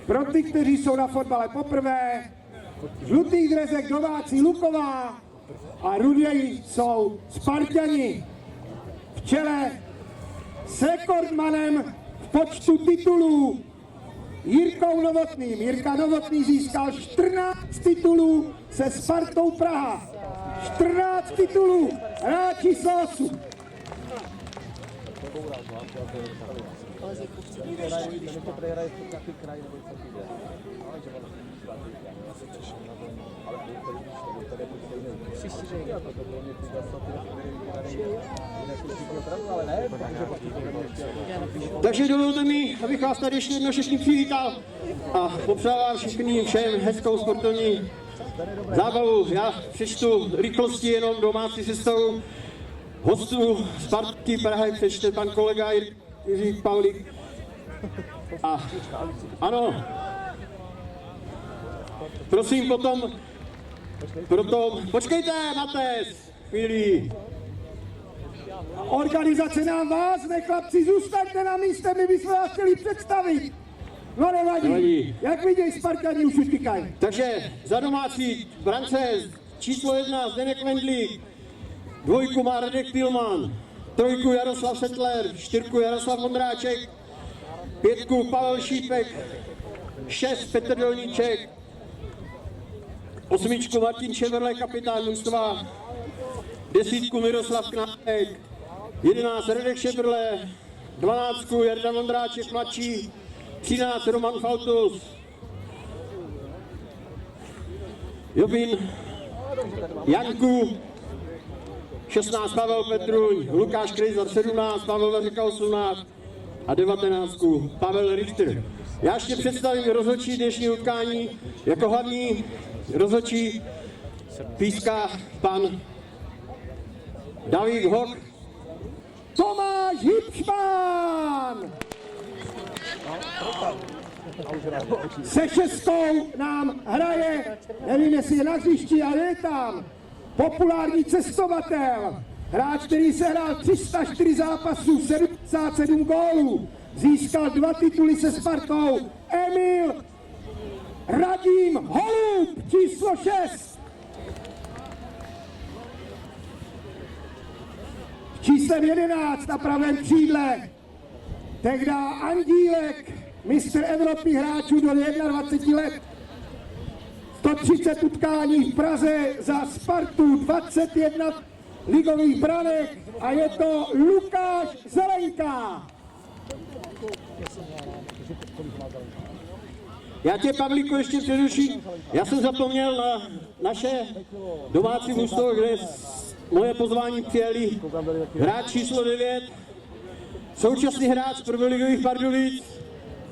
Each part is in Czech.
Pro ty, kteří jsou na fotbale poprvé, v žlutých drezech domácí Luková a rudej jsou Spartani. V čele s rekordmanem v počtu titulů Jirkou Novotným. Jirka Novotný získal 14 titulů se Spartou Praha. 14 titulů, hráč číslo 8. Takže dovolte mi, abych vás tady ještě jednou všichni přivítal a popřál vám všem hezkou sportovní zábavu. Já přečtu rychlosti jenom domácí sestavu hostů Sparty Prahy, přečte pan kolega Jiří Pavlík. A ano, prosím potom, počkejte, Mates, chvíli. Organizace nám vázne, chlapci, zůstaňte na místě, my bychom vás chtěli představit. No nevadí, jak vidějí Spartani, už utíkají. Takže za domácí brance číslo 1 Zdeněk Vendlík, 2 má Radek Pilman, 3 Jaroslav Settler, 4 Jaroslav Vondráček, 5 Pavel Šípek, 6 Petr Dolníček, 8 Martin Ševerle, kapitán mužstva, 10 Miroslav Knápek, 11 Radek Ševerle, 12 Jarda Vondráček mladší, 13 Roman Faltus, Jobin Janku, 16 Pavel Petruň, Lukáš Krejzar 17, Pavel Vařeka 18 a 19 Pavel Richter. Já ještě představím rozhodčí dnešní utkání. Jako hlavní rozhodčí píská pan Davík Hoch. Tomáš Hipšman! Se 6 nám hraje, nevím jestli je na hřišti, ale je tam populární cestovatel. Hráč, který se hrál 304 zápasů, 77 gólů. Získal 2 tituly se Spartou. Emil Radim Holub, číslo 6. Číslem 11 na pravém křídle. Tehda Andílek, mistr Evropy hráčů do 21 let. 130 utkání v Praze za Spartu, 21 ligových branek a je to Lukáš Zelenka. Já tě, Pavlíku, ještě přeruším. Já jsem zapomněl na naše domácí mužstvo, kde moje pozvání přijeli hráč číslo 9, současný hráč prvoligových Pardubic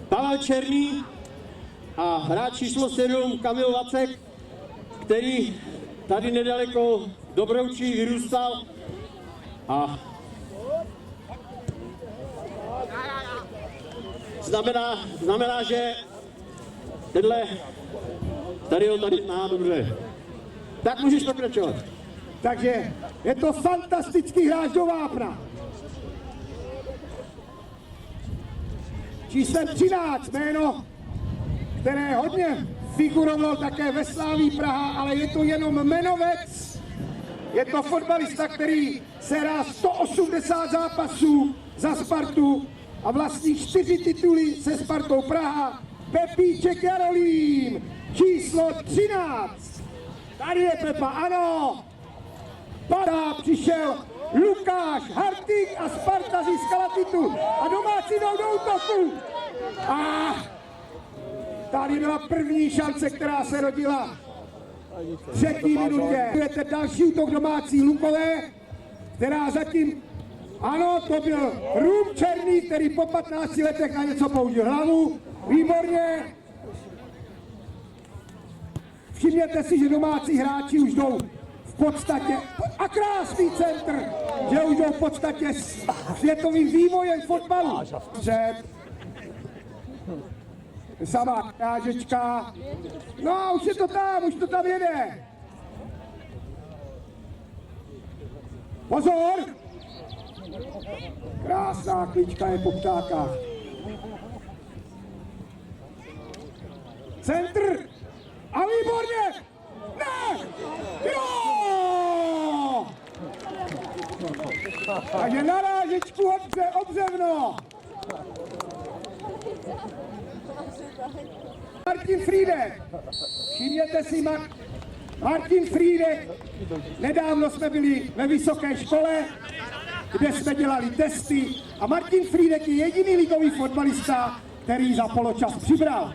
Pavel Černý a hráč číslo 7 Kamil Vacek, který tady nedaleko Dobroučí vyrůstal a znamená, že tady má dobře. Tak můžeš pokračovat. Takže je to fantastický hráč do vápna. Číslem 13, jméno, které hodně figuroval také ve Sláví Praha, ale je to jenom jmenovec. Je to fotbalista, který se hrál 180 zápasů za Spartu a vlastní 4 tituly se Spartou Praha. Pepíček Jarolím, číslo 13. Tady je Pepa, ano. Padá, přišel Lukáš Hartig a Sparta získala titul. A domácí jdou do útoku. A tady byla první šance, která se rodila v 3. minutě. Budete další útok domácí Lukové, která zatím, ano, to byl Rum Černý, který po 15 letech na něco použil hlavu. Výborně. Všimněte si, že domácí hráči už jdou v podstatě, a krásný centr, že už jdou v podstatě s světovým vývojem fotbalu. Sama krážečka. No, už to tam jede. Pozor! Krásná klička je po ptákách. Centr. A výborně. Ne. Jo. Takže narážečku obřevno. Martin Frýdek. Všimněte si, Martin Frýdek. Nedávno jsme byli ve vysoké škole, kde jsme dělali testy a Martin Frýdek je jediný ligový fotbalista, který za poločas přibral.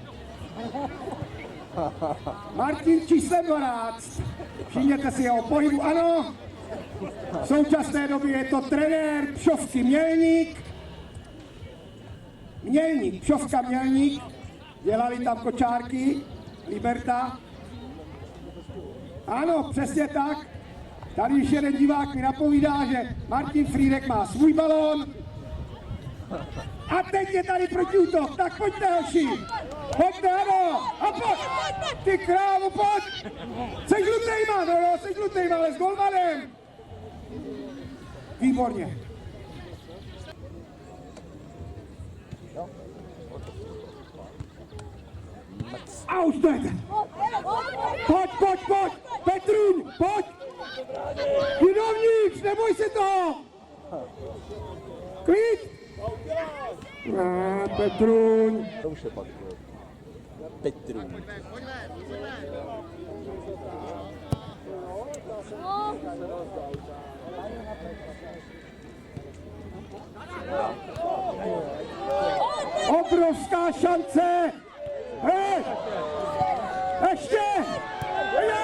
Martin číslem 12. Všimněte si jeho pohybu, ano. V současné době je to trenér Pšovky Mělník. Pšovka Mělník. Dělali tam kočárky, Liberta. Ano, přesně tak. Tady už jeden divák mi napovídá, že Martin Frýdek má svůj balón. A teď je tady protiútok. Tak pojďte, hoši. Pojďte, ano. A pojď. Ty krávo, pojď. Seš žlutejma, no jo, seš žlutejma, ale s golmanem. Výborně. A už to je. Pojď. Petruň, pojď. Jdi dovnitř, neboj se toho. Klid. Petruň. To už je pak. Petruň. Obrovská šance. Hej. Ještě. Je.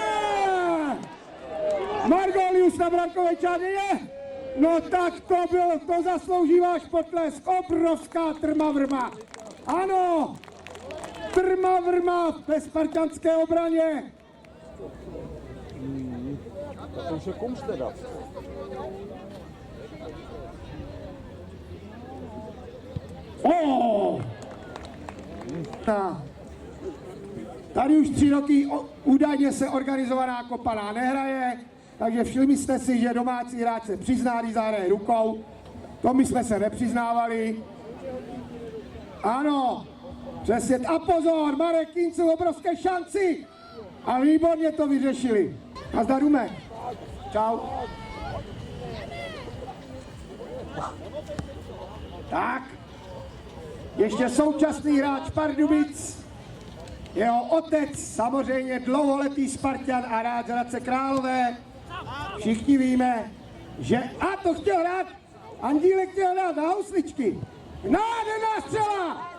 Margolius na brankové čáře je. No tak to zaslouží váš potlesk. Obrovská trmavrma. Ano. Trmavrma ve spartanské obraně. To už je kouš teda. Tady už 3 roky údajně se organizovaná kopaná nehraje, takže všimli jste si, že domácí hráč se přizná, když zahraje rukou. To my jsme se nepřiznávali. Ano, přesně. A pozor, Marek Kincel, obrovské šanci. A výborně to vyřešili. Nazdar, Rumek. Čau. Tak. Ještě současný hráč Pardubic. Jeho otec, samozřejmě dlouholetý Spartan a hráč Hradce Králové. Všichni víme, že... A to chtěl hrát, Andílek chtěl hrát na housličky. Nádherná střela!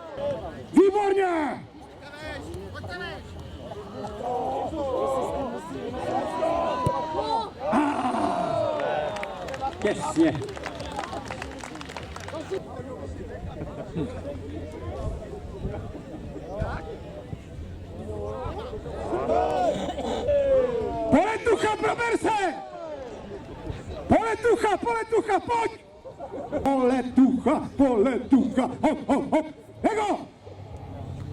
Výborně! Těsně. Poletucha, prober se! Poletucha, pojď! Poletucha, hop, Ego!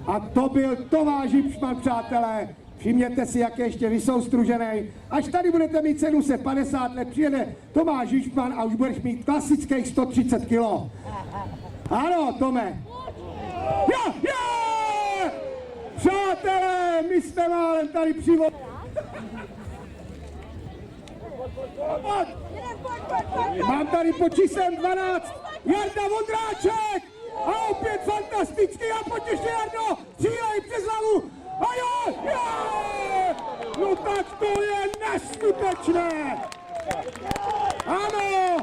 A to byl Tomáš Hipšman, přátelé. Všimněte si, jak je ještě vysoustružený. Až tady budete mít 750 let, přijede Tomáš Hipšman a už budeš mít klasických 130 kg. Ano, Tome. Jo! Přátelé, my jsme málem tady přivodili. Mám tady pod číslem 12 Jarda Vondráček a opět fantastický a pojď ještě Jardo, střílej přes hlavu a jo, no tak to je neskutečné. Ano,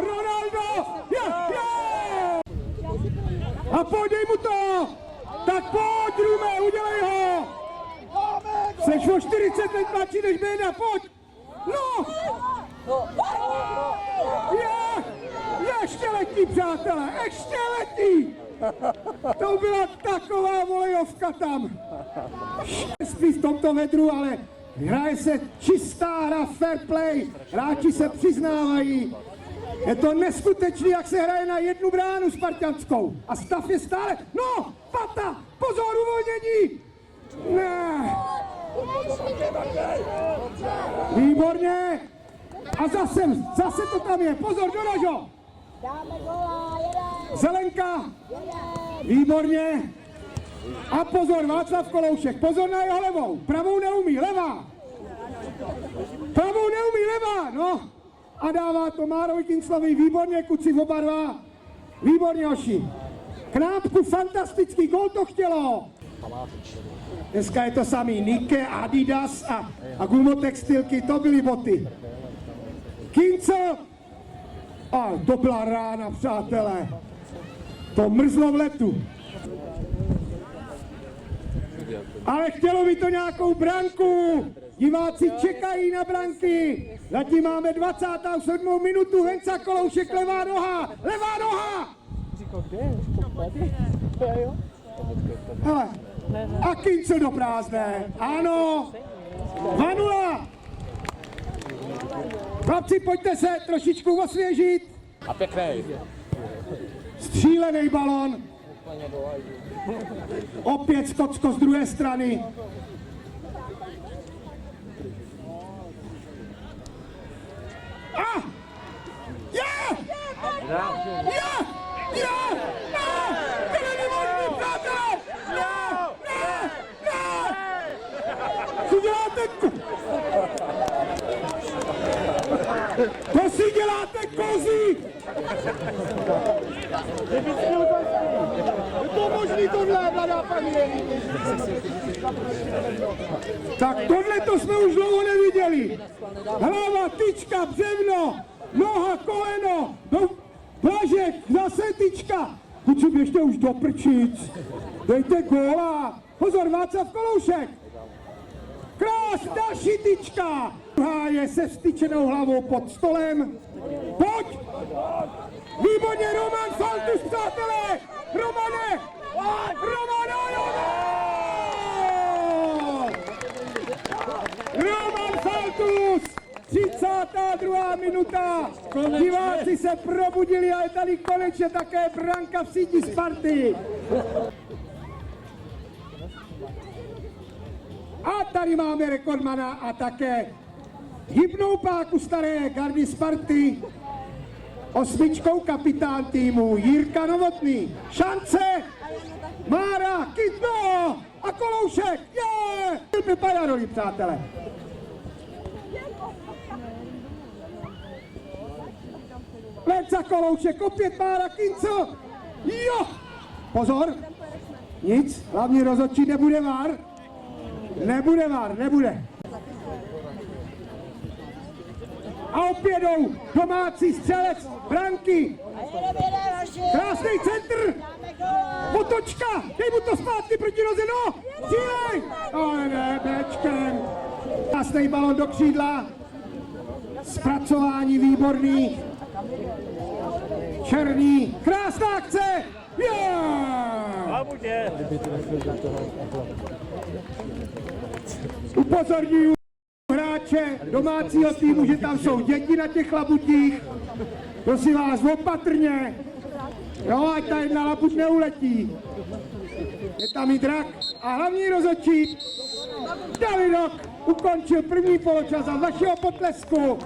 Ronaldo, je. A pojď mu to, tak pojď Rume, udělej ho. Seš o 40 let mladší než Béda, pojď. No! Ještě letí, přátelé, ještě letí! To byla taková volejovka tam. Štěstí v tomto vedru, ale hraje se čistá hra, fair play. Hráči se přiznávají. Je to neskutečný, jak se hraje na jednu bránu spartanskou. A stav je stále... No! Pata! Pozor, uvolnění! Ne! Výborně! A zase to tam je! Pozor, Doražo! Dáme gola, jeden! Zelenka, výborně. A pozor, Václav Koloušek, pozor na jeho levou, pravou neumí, levá. Pravou neumí, levá, no. A dává to Márovi Kinclovi, výborně, kluci oba dva. Výborně, hoši. Knápku, fantastický, gól to chtělo. Dneska je to samý Nike, Adidas a gumotextilky, to byly boty. Kincl, a to byla rána, přátelé. To mrzlo v letu. Ale chtělo by to nějakou branku. Diváci čekají na branky. Zatím máme 27. minutu. Venca Koloušek, levá noha. Levá noha. Hele. A Kincl do prázdné. Ano. 2-0. Chlapci, pojďte se trošičku osvěžit. A pěkný. Střílený balon. Opět Skotsko z druhé strany. A! Je! Je! Je! Ne! To není možný, přátelé! Ne! Ne! Ne! Co děláte? To si děláte, kozy! Je to možný tohle, mladá paní? Tak tohle to jsme už dlouho neviděli. Hlava, tyčka, břevno, noha, koleno, no, Blažek, zase tyčka. Kuci, běžte už do prčic. Dejte góla. Pozor, Václav Koloušek. Krás, další tyčka. Druhá je se vstyčenou hlavou pod stolem. Pojď! Výborně, Roman Faltus, přátelé! Romane! Romane! Roman Faltus! 32. minuta! Diváci se probudili a je tady konečně také branka v síti Sparty. A tady máme rekordmana a také hybnou páku staré gardy Sparty. 8. kapitán týmu Jirka Novotný. Šance! Mára, Kytno! A Koloušek! Je! Vypadá roli, přátelé. Venca Koloušek, opět Mára, Kincl! Jo! Pozor! Nic, hlavní rozhodčí, nebude VAR. Nebude VAR, nebude. A opět jdou domácí střelec branky. Krásný centr. Potočka, dej mu to zpátky proti noze, no. Střílej. Ale ne, bečkem. Krásný balon do křídla. Zpracování výborný. Černý, krásná akce. Yeah! Upozorňuji hráče domácího týmu, že tam jsou děti na těch labutích. Prosím vás, opatrně. Jo, ať ta jedna labut neuletí. Je tam i drak a hlavní rozhodčí Davidok ukončil první poločas a vašeho potlesku.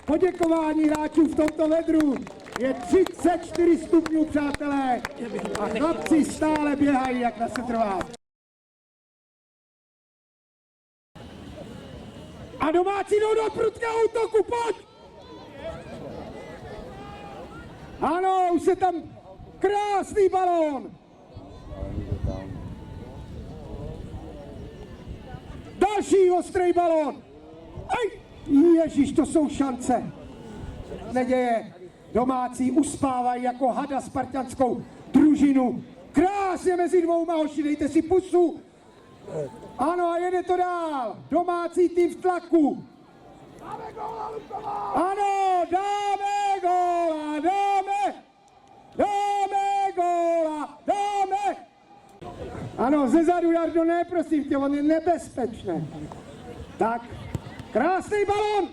Poděkování hráčů v tomto vedru je 34 stupňů, přátelé. A chlapci stále běhají, jak na se trvá. A domácí jdou do prudkého útoku, pojď! Ano, už se tam krásný balón. Další ostrý balón. Ej, ježiš, to jsou šance. Neděje. Domácí uspávají jako hada spartanskou družinu. Krásně mezi dvouma, hoši, dejte si pusu. Ano, a jede to dál. Domácí tým v tlaku. Dáme góla, Luková! Ano, dáme góla, dáme! Dáme góla, dáme! Ano, zezadu, Jardo, ne, prosím tě, on je nebezpečný. Tak, krásný balon!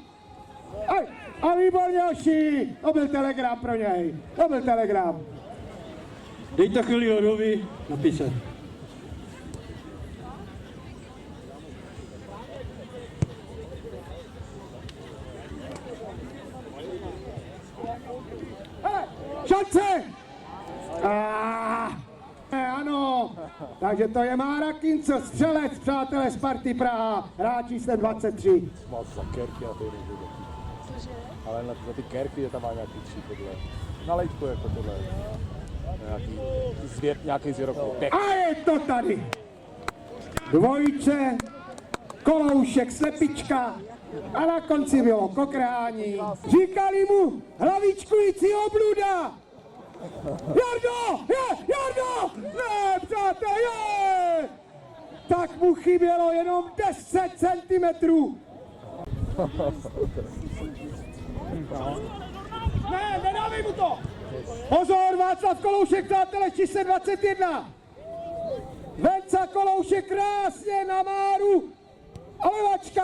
Aj, a výborně, hoši, to byl telegram pro něj, to byl telegram. Dejte chvíli Jodovi napíše. Šance! Ano, takže to je Mára Kinco, střelec, přátelé Sparty Praha, hráč číslem 23. Má za kerky a ty nebude. Ale na ty kerky je tam má nějaký tři tohle. Nalejt to jako tohle. Nějaký zvěrok. A je to tady. Dvojice, Koloušek, slepička a na konci bylo kokrhání. Říkali mu hlavičkující obluda. Jardo! Jardo! Ne, přátelé, je! Tak mu chybělo jenom 10 centimetrů. Ne, nedávej mu to! Pozor, Václav Koloušek, přátelé, číslo 21. Venca Koloušek krásně na Máru a levačka.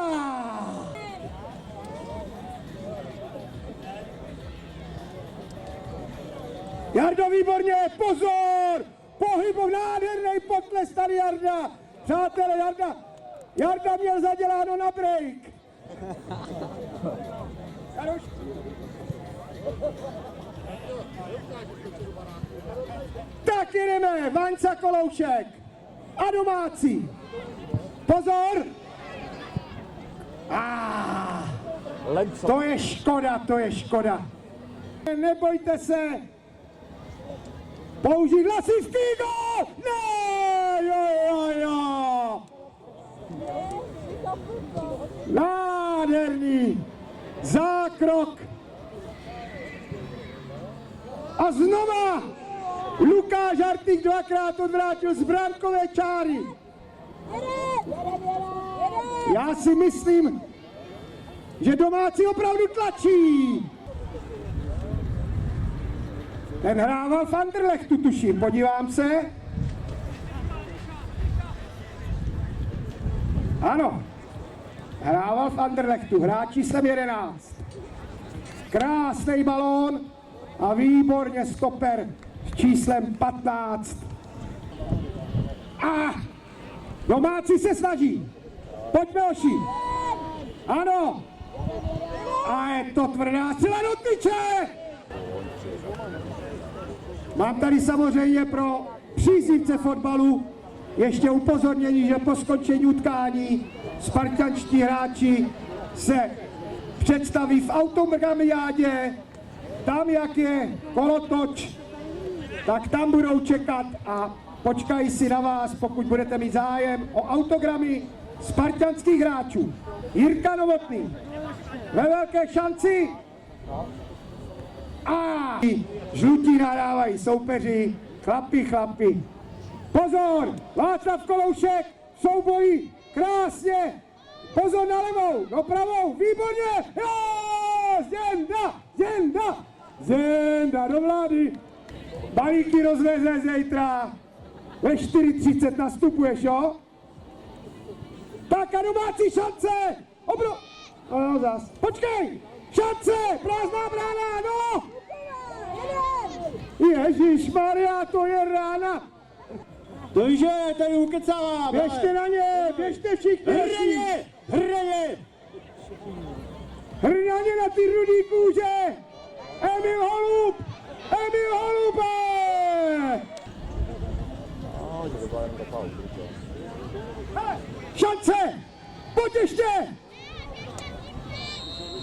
Jardo, výborně, pozor! Pohybov, nádherný potles tady Jarda. Přátelé, Jarda měl zaděláno na break. Tak jedeme, Vaňca Koloušek a domácí. Pozor! To je škoda, to je škoda. Nebojte se. Použít hlasivky, gól! Ne, jo. Nádherný zákrok. A znova Lukáš Hartig dvakrát odvrátil z brankové čáry. Já si myslím, že domácí opravdu tlačí. Ten hrával v Anderlechtu, tuším, podívám se. Ano, hrával v Anderlechtu, hráč číslem 11. Krásný balón a výborně stoper s číslem 15. A domácí se snaží. Pojďme, Oši. Ano. A je to tvrdá střela do tyče. Mám tady samozřejmě pro příznivce fotbalu ještě upozornění, že po skončení utkání spartanští hráči se představí v autogramiádě, tam jak je kolotoč, tak tam budou čekat a počkají si na vás, pokud budete mít zájem o autogramy spartanských hráčů. Jirka Novotný ve velké šanci a žlutí nadávají soupeři, chlapi. Pozor, Václav Koloušek v souboji, krásně, pozor na levou, do pravou, výborně, jo, Zenda do vlády, balíky rozveze zítra, ve 4:30 nastupuješ, jo? Tak a domácí šance, no zas, počkej, šance, prázdná brána, no! Ježišmarja, to je rána. To víš, že tady ukecává. Běžte na ně, běžte všichni. Hraně. Hrňaně na ty rudý kůže. Emil Holub. Šance, pojď ještě.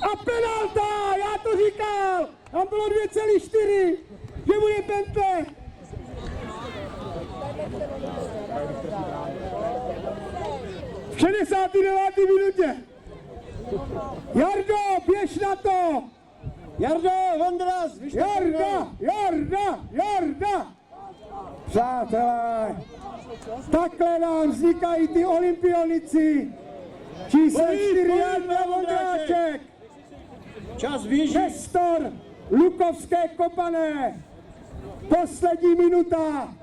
A penalta, já to říkal. Tam bylo 2,4, že bude pentle. V 69. minutě. Jardo, běž na to. Jardo, Vondras, Jarda. Přátelé, takhle nám vznikají ty olympionici. Číslo 4 Jarda Vondráček. Čas běží. Nestor Lukovské Kopané. Poslední minuta.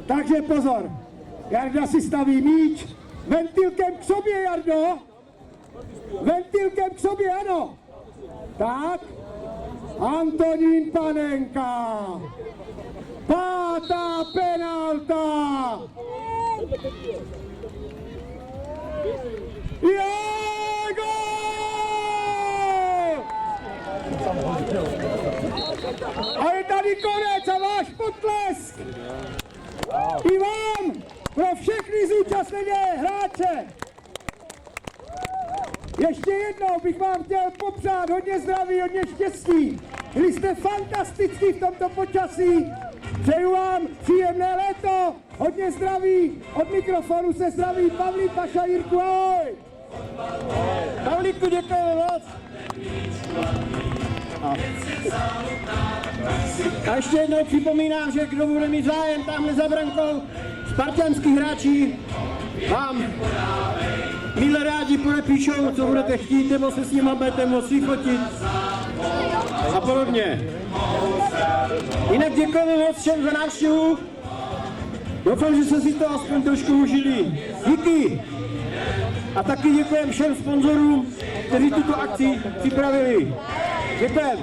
Takže pozor. Jarda si staví míč. Ventilkem k sobě, Jardo. Ventilkem k sobě, ano. Tak. Antonín Panenka. 5. penalta. Je gól! A je tady konec a váš potlesk i vám, pro všechny zúčastněné hráče. Ještě jednou bych vám chtěl popřát hodně zdraví, hodně štěstí. Byli jste fantastický v tomto počasí. Přeju vám příjemné léto, hodně zdraví. Od mikrofonu se zdraví Pavlík, Paša, Jirku, ahoj. Pavlíku, děkujeme moc. A ještě jednou připomínám, že kdo bude mít zájem tamhle za brankou, spartanský hráči vám milé rádi podepíšou, co budete chtít, nebo se s nimi budete moci fotit a podobně. Jinak děkujeme moc všem za návštěvu. Doufám, že jste si to aspoň trošku užili. Díky! A taky děkujeme všem sponzorům, kteří tuto akci připravili. Děkujeme!